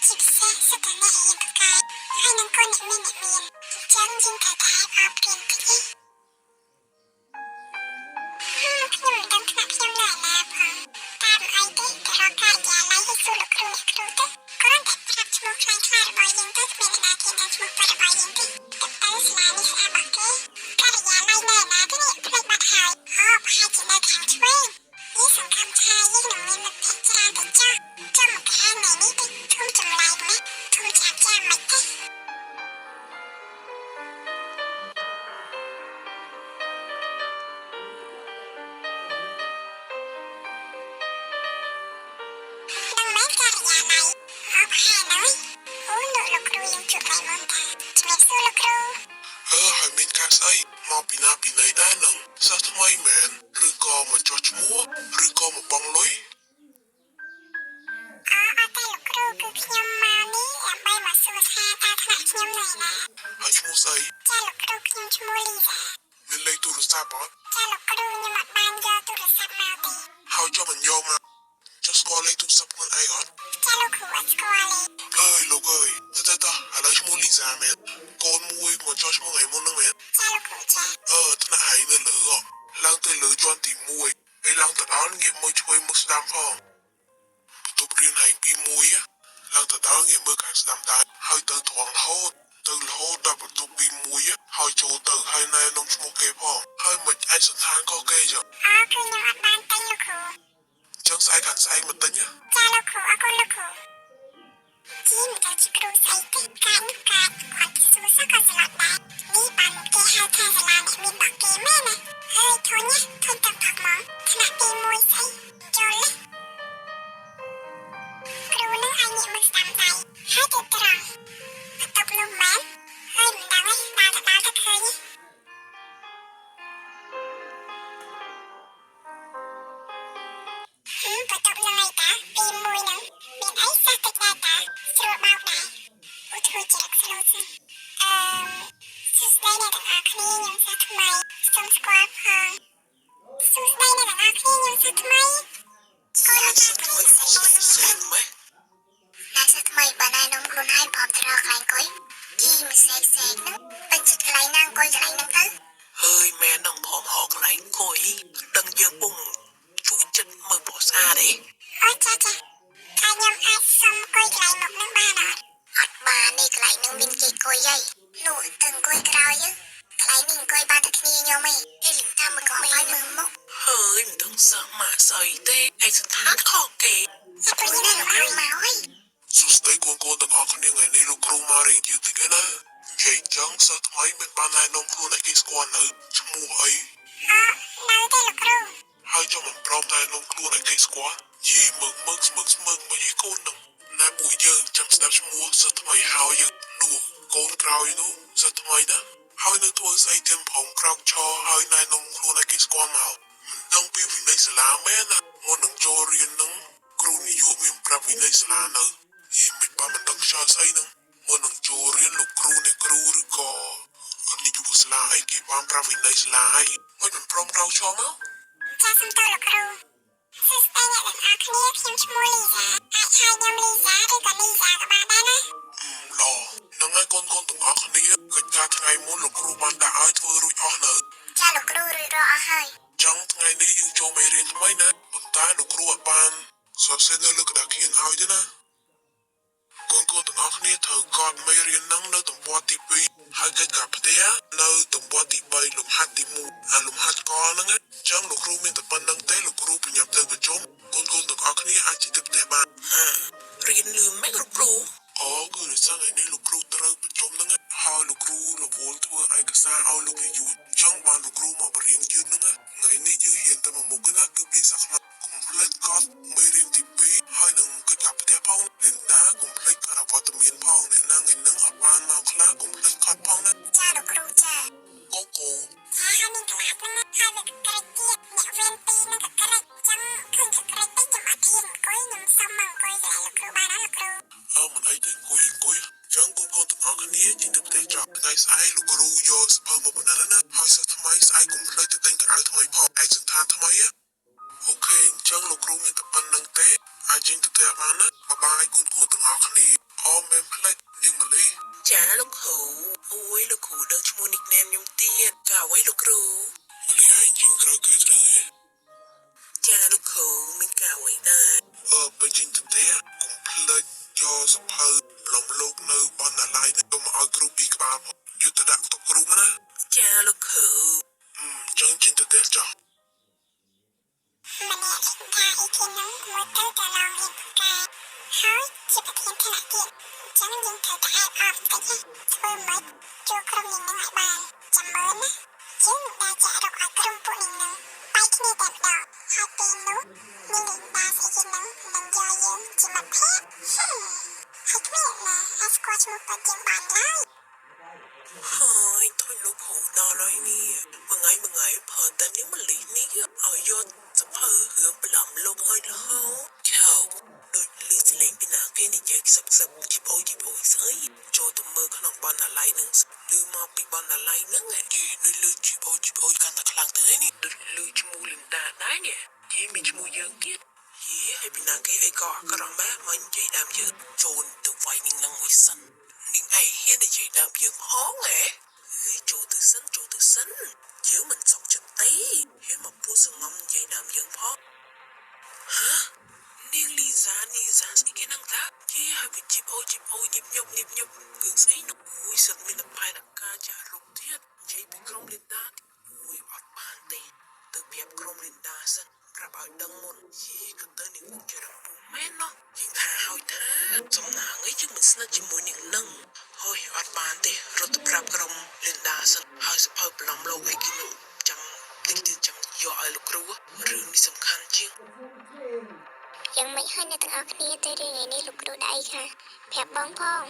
ជាពិសេសសិទ្ធិអ្នករៀនប្រកែកហើយនឹងកូនអ្នកមានអញ្ចឹងយើងត្រូវតែអបរៀនតិចទេខ្ញុំមិនដឹងថាខ្ញុំនៅឯណាផងតាមអីទេទៅរកការិយាល័យឲ្យសួរលោកគ្រូអ្នកគ្រូទៅគ្រាន់តែប្រាប់ឈ្មោះខ្លាំងខ្លារបស់យើងទៅគ្មានអ្នកណាគេដឹងឈ្មោះប៉ារបស់យើងទេទៅសាលានេះស្អាតបាក់គេការិយាល័យនៅឯណាទេនេះភ្លេចបាត់ហើយប្រហែលជានៅខាងឆ្វេងនេះសង្ឃឹមថាយើងនឹងមានមិត្តភក្តិច្រើនទៅចុះចុះមកខាងនេះនេះទៅធំចម្លែកណាស់ធំចាប់ចាំមិនទេហើយមានការស្អីមកពីណាពីណីដែរនឹងសិស្សថ្មីមែនឬក៏មកចោះឈ្មោះឬក៏មកបងលុយអត់ទេលោកគ្រូគឺខ្ញុំមកនេះដើម្បីមកសួរថាតើថ្នាក់ខ្ញុំនៅណាហើយឈ្មោះស្អីចាលោកគ្រូខ្ញុំឈ្មោះលីសាមានលេខទូរស័ព្ទអត់ចាលោកគ្រូខ្ញុំអត់បានយកទូរស័ព្ទមកទេហើយចុះមិនយកមកចុះស្គាល់លេខទូរស័ព្ទខ្លួនឯងអត់ចាលោកគ្រូអត់ស្គាល់ទេអើយលោកអើយតើឥឡូវឈ្មោះលីសាមែនកូនមួយមកចុះឈ្មោះថ្ងៃមុនហ្នឹងមែនចាលោកគ្រូចាថ្នាក់ហើយនៅលើឡើងទៅលើជាន់ទី1ហើយឡើងទៅដល់ងាកមកឆ្វេងមកស្ដាំផងបន្ទប់រៀនហើយទី1ឡើងទៅដល់ងាកមើលខាងស្ដាំដែរហើយទៅត្រង់រហូតដល់បន្ទប់ទី1ហើយចូលទៅហើយណែនាំឈ្មោះគេផងហើយមិនអាចសន្តានក៏គេចឹងគឺខ្ញុំអត់បានទិញលោកគ្រូចឹងស្អែកខាងស្អែកមកទិញចាលោកគ្រូអរគុណលោកគ្រូជីមិនដឹងជាគ្រូស្អីទេកាត់គាត់សួរសក៏ស្លាប់ដែរនេះបានគេហៅថាសាលានេះមានបាក់គេមែនណាហើយធុញទាំងផឹកមកថ្នាក់ទី1ស្អីចូលគ្រូនឹងឲ្យអ្នកមកស្ដាំដៃហើយទៅត្រង់បន្ទប់នោះមែនហើយមិនដឹងទេដើរទៅឃើញបន្ទប់នឹងឯតាទី1ហ្នឹងមានអីសោះតិចដែរតាស្រួលបោកដែរអូធ្វើជារកស្រួលសិនសួស្ដីអ្នកទាំងអស់គ្នាខ្ញុំសិស្សថ្មីសូមស្គាល់ផងសួស្ដីអ្នកទាំងអស់គ្នាខ្ញុំសិស្សថ្មីកូនសិស្សថ្មីបានណែនាំខ្លួនឲ្យបបត្រកន្លែងអង្គុយជីមិនសេកហ្នឹងពេញចិត្តកន្លែងណាអង្គុយកន្លែងហ្នឹងទៅហើយមែននឹងផងហកន្លែងអង្គុយដឹងយើងពុំជួយចិត្តមើលពោះស្អាតទេអូចាតែខ្ញុំអាចសុំអង្គុយកន្លែងមុខហ្នឹងបានអត់បាននេះកន្លែងហ្នឹងមានគេអង្គុយហើយនោះទៅអង្គុយក្រោយកន្លែងនេះអង្គុយបានតែគ្នាខ្ញុំឯងលឹងតាមមកឲ្យមើលមុខហើយមិនដឹងសោះម៉ាក់ស្អីទេឯស្ថានខកគេអត់ពីណាលោកគ្រូមកហើយសួស្ដីកូនទាំងអស់គ្នាថ្ងៃនេះលោកគ្រូមករៀនយឺតតិចណានិយាយចឹងសិស្សថ្មីមិនបានណែនាំខ្លួនឲ្យគេស្គាល់នៅឈ្មោះអីនៅទេលោកគ្រូហើយចុះមិនព្រមណែនាំខ្លួនឲ្យគេស្គាល់យីមើលស្មឹកមកយីកូននឹងណែពួកយើងចាំស្ដាប់ឈ្មោះសិស្សថ្មីហើយយើងនោះកូនក្រោយនោះសិស្សថ្មីណាហើយនៅធ្វើស្អីទាំងផងក្រោកឈរហើយណែនាំខ្លួនឲ្យគេស្គាល់មកមិនដឹងពីវិន័យសាលាមែនណាមុននឹងចូលរៀននឹងគ្រូនិយាយមានប្រាប់វិន័យសាលានៅយីមិនបានមិនដឹងខ្យល់ស្អីនឹងមុននឹងចូលរៀនលោកគ្រូអ្នកគ្រូឬក៏និយាយសាលាអីគេបានប្រាប់វិន័យសាលាហើយមិនព្រមក្រោកឈរមកចាសំទោសលោកគ្រូសួស្ដីអ្នកទាំងអស់គ្នាខ្ញុំឈ្មោះលីសាអាចហៅខ្ញុំលីសាឬក៏លីសាក៏បានដែរណាល្អនឹងឲ្យកូនទាំងអស់គ្នាកិច្ចការថ្ងៃមុនលោកគ្រូបានដាក់ឲ្យធ្វើរួចអស់នៅចាលោកគ្រូរួចរាល់អស់ហើយចឹងថ្ងៃនេះយើងចូលមេរៀនថ្មីណាប៉ុន្តែលោកគ្រូអត់បានសរសេរនៅលើក្តារខៀនឲ្យទេណាកូនទាំងអស់គ្នាត្រូវកត់មេរៀននឹងនៅទំព័រទី2ហើយកិច្ចការផ្ទះនៅទំព័រទី3លំហាត់ទី1លំហាត់កហ្នឹងចឹងលោកគ្រូមានតែប៉ុណ្្នឹងទេលោកគ្រូបញ្ញាប់ទៅប្រជុំកូនទាំងអស់គ្នាអាចជិះទៅផ្ទះបានរៀនលឿនម៉េចលោកគ្រូគឺដោយសារថ្ងៃនេះលោកគ្រូត្រូវប្រជុំហ្នឹងហើយលោកគ្រូរវល់ធ្វើឯកសារឲ្យលោកនាយកចឹងបានលោកគ្រូមកបរៀនយឺតហ្នឹងថ្ងៃនេះយើងរៀនតែមួយមុខណាគឺភាសាខ្មែរកុំភ្លេចកត់មេរៀនទី2ហើយនឹងកិច្ចការផ្ទះផងលេនដាកុំភ្លេចការវត្តមានផងអ្នកណាថ្ងៃហ្នឹងអត់បានមកខ្លះកុំភ្លេចកត់ផងណាចាលោកគ្រូចាកូហើយមានក្រាបហ្នឹងហើយវាក្រិចទៀតអ្នកវេនទីហ្នឹងក៏ក្រិចចឹងឃើញក្រិចតិចចាំអត់ហ៊ានអង្គុយខ្ញុំសុំមកអង្គុយកន្លែងលោកគ្រូបានណាលោកគ្រូមិនអីទេអង្គុយចឹងកូនទាំងអស់គ្នាជិះទៅផ្ទះចប់ថ្ងៃស្អែកលោកគ្រូយកសភៅមកបណ្ណាណាហើយសិស្សថ្មីស្អែកកុំភ្លេចទៅទិញកៅអៅថ្មីផងឯកសណ្ឋានថ្មីអូខេអញ្ចឹងលោកគ្រូមានតែប៉ុណ្្នឹងទេអាចចេញទៅផ្ទះបានណាបាយកូនទាំង ទាំងអស់គ្នាអមមែនផ្លេចនាងម៉ាលី ចាលោកគ្រូអូយលោកគ្រូដឹងឈ្មោះ nickname ខ្ញុំទៀតចាអ្វីលោកគ្រូ ម៉ាលីឯងជាងក្រោយគេត្រូវទេ ចាលោកគ្រូមានការអ្វីដែរ បើចេញទៅផ្ទះកុំភ្លេចយកសភៅលំលោកនៅបណ្ណាល័យទៅមកឲ្យគ្រូពីក្បាលផងយកទៅដាក់តុគ្រូណា ចាលោកគ្រូ ចឹងចេញទៅផ្ទះចោះ ម្នាក់ថាអីគេនឹងមួយទៅតែឡងរៀនពូកែហើយជាប្រធានថ្នាក់ទៀតអញ្ចឹងយើងត្រូវតែអែបអស់តិចធ្វើមិនចូលក្រុមនាងនឹងឲ្យបានចាំមើលណាយើងដែលចាក់រកឲ្យក្រុមពួកនាងនឹងបែកគ្នាតែម្ដងហើយពេលនោះនាងនឹងបានស្អីគេនឹងយកយើងជាមិត្តភក្តិហើយគ្មានណាអាចស្គាល់ឈ្មោះគាត់យើងបានឡើយ ហើយថយលោកគ្រូដល់ហើយនេះមួយថ្ងៃផតតែនាងម៉ាលីនេះឲ្យយកសភៅរឿងប្រឡំលោកឲ្យរហូតចោលដូចលឺស្លេងពីណាគេនិយាយសឹកជីបអូស្អីចូលទៅមើលក្នុងបណ្ណាល័យនឹងឮមកពីបណ្ណាល័យហ្នឹងយីដូចលឺជីបអូកាន់តែខ្លាំងទៅហើយនេះដូចលឺឈ្មោះលីនដាដែរនេះយីមានឈ្មោះយើងទៀតយីហើយពីណាគេអីក៏អាក្រក់ម៉ែមកនិយាយដើមយើងចូលទៅវាយនឹងមួយសិននាងឯងហ៊ាននិយាយដើមយើងផងហ៎ចូលទៅសិនយើងមិនសុខចិត្តទេហ៊ានមកពួសងំនិយាយដើមយើងផងហានាងលីសាស្អីគេហ្នឹងតាយីហើយវាជីបអូញឹបញប់គឺស្អីនោះអូយសិតមានតែផែនការចាក់រុកទៀតនិយាយពីក្រុមលីនដាអូយអត់បានទេទៅប្រាប់ក្រុមលីនដាសិនប្រាប់ឲ្យដឹងមុនយីក៏ទៅនាងមុខជារពុំមែនណោះយើងថាឲ្យថាសំណាងអីយើងមិនស្និទ្ធជាមួយនាងនឹងហើយអត់បានទេរត់ទៅប្រាប់ក្រុមលីនដាសិនហើយសភៅប្រឡំលោកអីគេនោះចាំតិចទៀតចាំយកឲ្យលោកគ្រូរឿងនេះសំខាន់ជាង យ៉ាងមិនហើយអ្នកទាំងអស់គ្នាទៅរឿងថ្ងៃនេះលោកគ្រូដៃខ្លះប្រាប់បងផង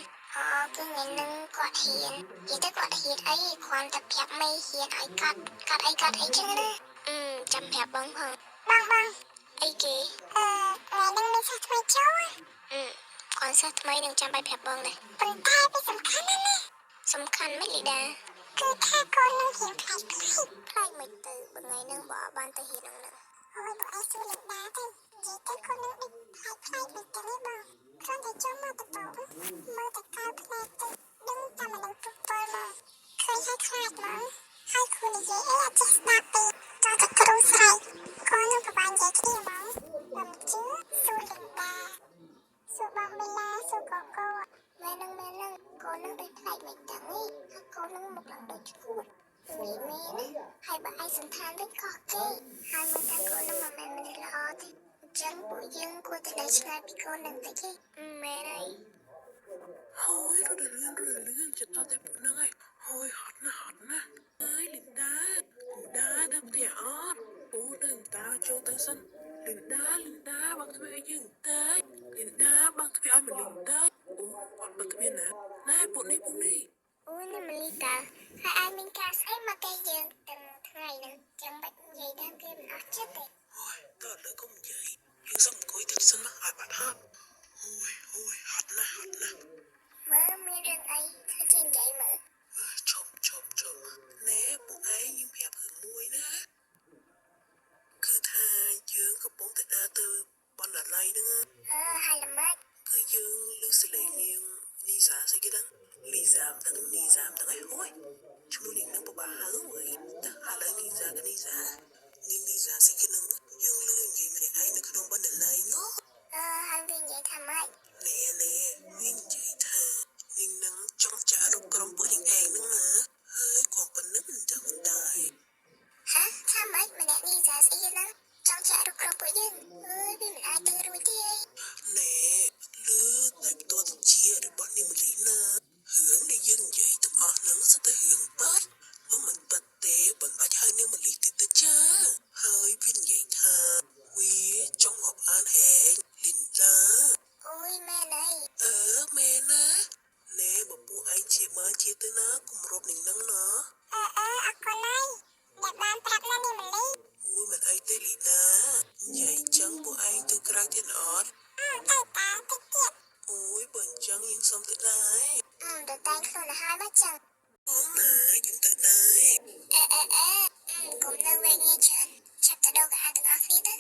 គឺថ្ងៃនឹងគាត់ហ៊ាននិយាយទៅគាត់ហ៊ានអីគ្រាន់តែប្រាប់មេហ៊ានឲ្យកាត់អីចឹងណាចាំប្រាប់បងផងបងអីគេថ្ងៃនឹងមានសិស្សថ្មីចូលគាត់សិស្សថ្មីនឹងចាំបាច់ប្រាប់បងដែរប៉ុន្តែវាសំខាន់ណាស់ណាសំខាន់មិនលីដាគឺថាកូននឹងហ៊ានខ្លាចមិនទៅបើថ្ងៃនឹងបើបានទៅហ៊ាននឹងអូយបើឯងសួរលីដាទៅនិយាយទៅកូននឹងដូចខ្លាចមិនទៅនេះបងគ្រាន់តែចូលមកទៅបងមើលតែកៅផ្លែទៅដឹងតែមិនដឹងទុកពលមកឃើញឲ្យខ្លាចមកហើយគ្រូនិយាយអីអត់ចេះស្ដាប់ទេតើតែគ្រូស្រែកកូននឹងប្រហែលនិយាយគ្នាមកមិនជឿសួរលីដាសួរបងមីឡាសួរកកមែននឹងកូននឹងដូចខ្លាចមិនដឹងនេះហើយកូននឹងមកឡើងដូចឈួតមីមីណាហើយបើឯងសន្តានវិញក៏គេហើយមើលថាកូននឹងមិនមែនមនុស្សល្អទេអញ្ចឹងពួកយើងគួរតែនៅឆ្ងាយពីកូននឹងតិចទេមែនហើយហើយរត់រឿងចិត្តទៅតែពួកហ្នឹងហើយហត់ណាស់អើយលីនដាទៅផ្ទះអត់អូទៅតាចូលទៅសិនលីនដាបើកទ្វារឲ្យយើងទៅលីនដាបើកទ្វារឲ្យម៉ាលីនទៅអូអត់បើកទ្វារណាពួកនេះអូនេះម៉ាលីតាហើយឯងមានការស្អីមកគេយើងទាំងថ្ងៃហ្នឹងចាំបាច់និយាយតាមគេមិនអស់ចិត្តទេអូយតើលើកុំនិយាយយើងសុំអង្គុយតិចសិនណាឲ្យបាត់ហត់អូយហត់ណាស់មើលមានរឿងអីធ្វើជានិយាយមើលជប់ណែពួកឯងយើងប្រាប់រឿងមួយណាគឺថាយើងកំពុងតែដើរទៅបណ្ណាល័យហ្នឹងហើយល្មិចគឺយើងឮសលេងនាងនីសាស្អីគេហ្នឹងនីសាមទាំងឯងអូយឈ្មោះនាងនឹងពិបាកហៅអីតែឥឡូវនីសាស្អីគេហ្នឹងយើងឮនិយាយម្នាក់ឯងនៅក្នុងបណ្ណាល័យនោះហើយវានិយាយថាម៉េចណែវានិយាយថានាងនឹងចង់ចាក់រូបក្រុមពួកនាងឯងហ្នឹងណាហើយគាត់ប៉ុណ្ណឹងមិនដឹងដែរថាម៉េចម្នាក់នីសាស្អីហ្នឹងចង់ចាក់រូបក្រុមពួកយើងវាមិនអាចទៅរួចទេណែឮតែផ្ទាល់ទៅជារបស់នាងម៉ាលីណារឿងដែលយើងនិយាយទាំងអស់ហ្នឹងសុទ្ធតែរឿងប៉ាត់មិនប៉ាត់ទេមិនបាច់ហៅនាងម៉ាលីទៀតទៅចាហើយវានិយាយថាវាចង់អបអានហែងលីនដាអូយមែនហើយមែនណាណែបើពួកឯងជាមើលជាទៅណាគម្របនាងហ្នឹងណាអរគុណហើយដែលបានប្រាប់ណានាងម៉ាលីអូយមិនអីទេលីណានិយាយចឹងពួកឯងទៅក្រៅទៀតអត់ទៅតាតិចទៀតអូយបើអញ្ចឹងយើងសុំទៅដែរទៅតែងខ្លួនឲ្យហើយមកចឹងអូណាយើងទៅដែរកុំនៅវិញនេះច្រើនចាប់ទៅដល់កៅទាំងអស់គ្នាទៅ